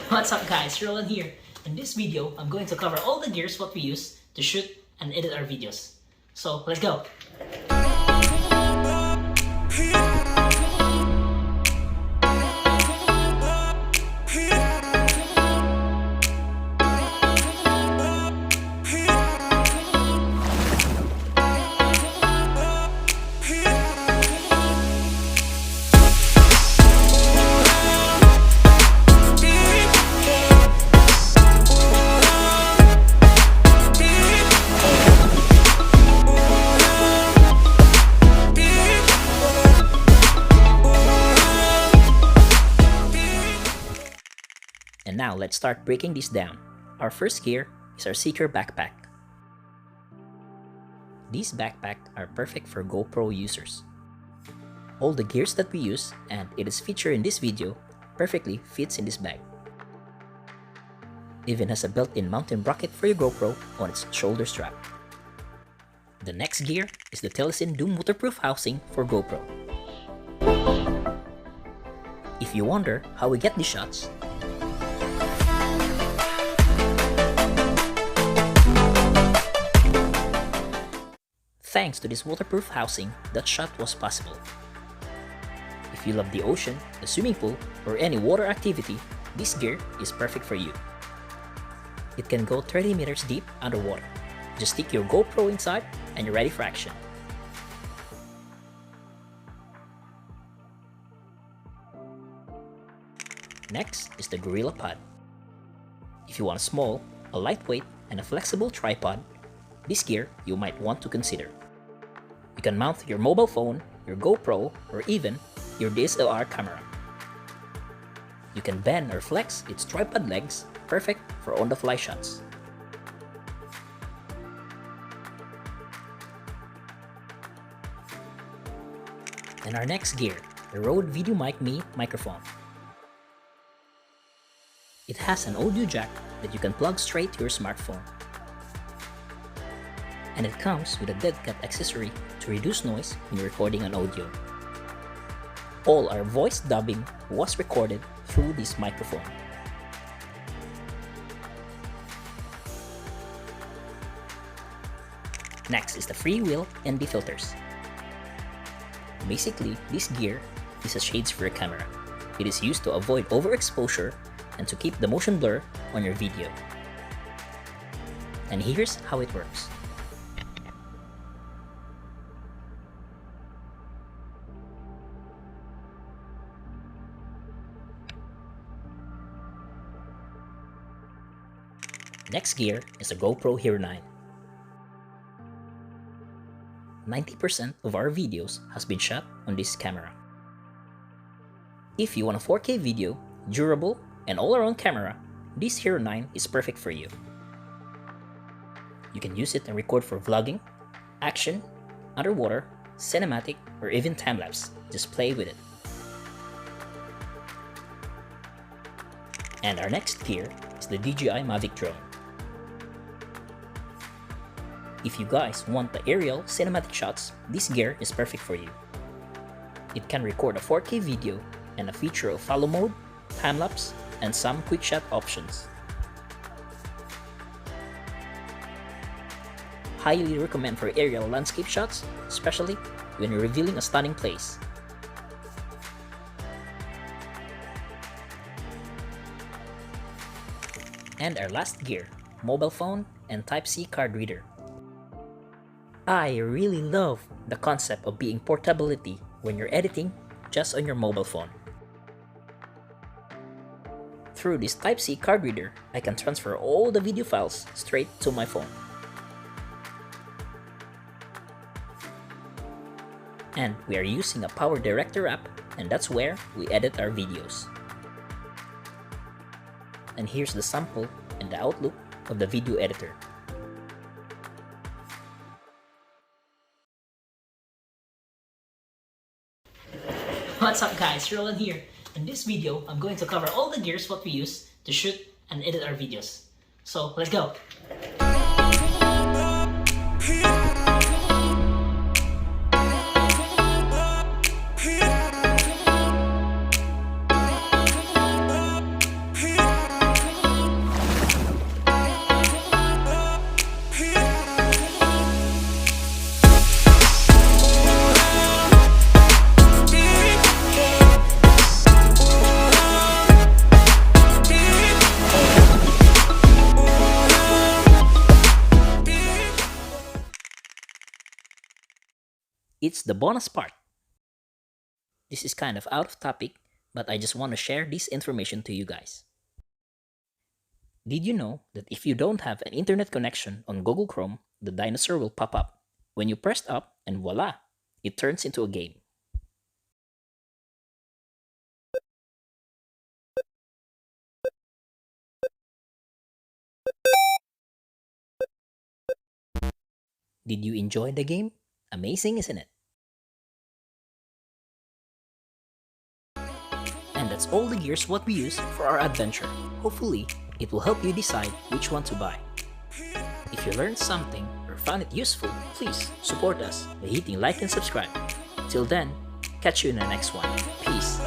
What's up guys, Roland here. In this video, I'm going to cover all the gears what we use to shoot and edit our videos. So let's go! And now let's start breaking this down. Our first gear is our seeker backpack. These backpacks are perfect for GoPro users. All the gears that we use, and it is featured in this video, perfectly fits in this bag. Even has a built-in mounting bracket for your GoPro on its shoulder strap. The next gear is the Telesin Doom waterproof housing for GoPro. If you wonder how we get these shots, thanks to this waterproof housing, that shot was possible. If you love the ocean, the swimming pool, or any water activity, this gear is perfect for you. It can go 30 meters deep underwater. Just stick your GoPro inside and you're ready for action. Next is the Gorilla Pod. If you want a small, a lightweight, and a flexible tripod, this gear you might want to consider. You can mount your mobile phone, your GoPro, or even your DSLR camera. You can bend or flex its tripod legs, perfect for on-the-fly shots. And our next gear, the Rode VideoMic Me microphone. It has an audio jack that you can plug straight to your smartphone. And it comes with a dead cat accessory to reduce noise when you're recording an audio. All our voice dubbing was recorded through this microphone. Next is the Freewheel ND Filters. Basically, this gear is a shades for your camera. It is used to avoid overexposure and to keep the motion blur on your video. And here's how it works. Next gear is the GoPro Hero 9. 90% of our videos has been shot on this camera. If you want a 4K video, durable, and all-around camera, this Hero 9 is perfect for you. You can use it and record for vlogging, action, underwater, cinematic, or even time-lapse. Just play with it. And our next gear is the DJI Mavic Drone. If you guys want the aerial cinematic shots, this gear is perfect for you. It can record a 4K video and a feature of follow mode, time-lapse, and some quick shot options. Highly recommend for aerial landscape shots, especially when you're revealing a stunning place. And our last gear, mobile phone and TypeC card reader. I really love the concept of being portability when you're editing just on your mobile phone. Through this TypeC card reader, I can transfer all the video files straight to my phone. And we are using a PowerDirector app, and that's where we edit our videos. And here's the sample and the outlook of the video editor. What's up guys, Roland here. In this video, I'm going to cover all the gears what we use to shoot and edit our videos. So let's go! it's the bonus part. This is kind of out of topic, but I just want to share this information to you guys. Did you know that if you don't have an internet connection on Google Chrome, the dinosaur will pop up? When you press up, and voila, it turns into a game. Did you enjoy the game? Amazing, isn't it? And that's all the gears what we use for our adventure. Hopefully, it will help you decide which one to buy. If you learned something or found it useful, please support us by hitting like and subscribe. Till then, catch you in the next one. Peace.